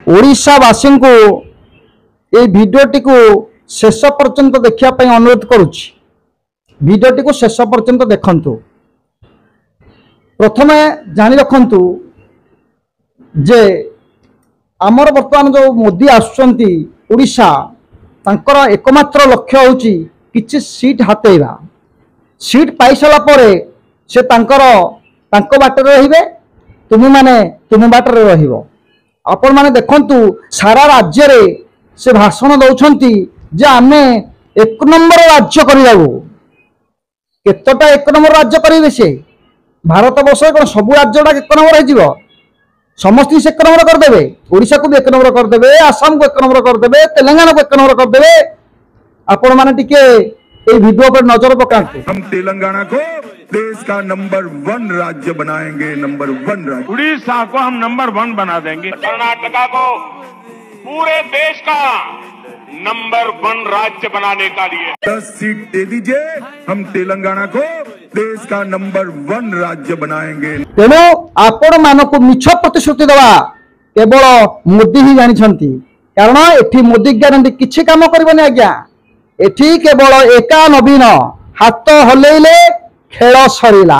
ओडिशावासी को ये भिडियोटी को शेष पर्यंत देखापी अनुरोध करुच्ची। भिडियोटी को शेष पर्यंत देखंतु। प्रथमे जानी रखंतु जे आमर वर्तमान जो मोदी आसुचंती ओडिशा तांकर एकमात्र लक्ष्य होची किछि सीट हातेइबा। सीट पाई साला परे से तांको बाटर रहिबे, तुम माने तुम बाटर रहिबो। आपण माने देखंतु सारा राज्य रे से भाषण दौछंती जे आमे एक नंबर राज्य करियाबो। केतटा एक नंबर राज्य करिवे से भारत वर्ष कोन सब राज्यटा एक नंबर हो समस्त से एक नंबर करदे। ओडिशा को भी एक नंबर करदे, आसाम को एक नंबर करदे, तेलंगाना को एक नंबर करदे। आपण माने टिके ए वीडियो पर नजर पकांतु। हम तेलंगाना को देश का नंबर 1 राज्य बनाएंगे, नंबर 1 राज्य। उड़ीसा को हम नंबर 1 बना देंगे। कर्नाटका को पूरे देश का नंबर 1 राज्य बनाने का लिए 10 सीट दे दीजिए, हम तेलंगाना को देश का नंबर 1 राज्य बनाएंगे। तेणु आपण मानक मिछ प्रतिश्रुति दवा केवल मोदी ही जानी, कारण एठी मोदी ग्यारंटी किछि काम करबनी आज्ञा। एठी केवल एका नवीन हाथ हलैले खेल सरिला।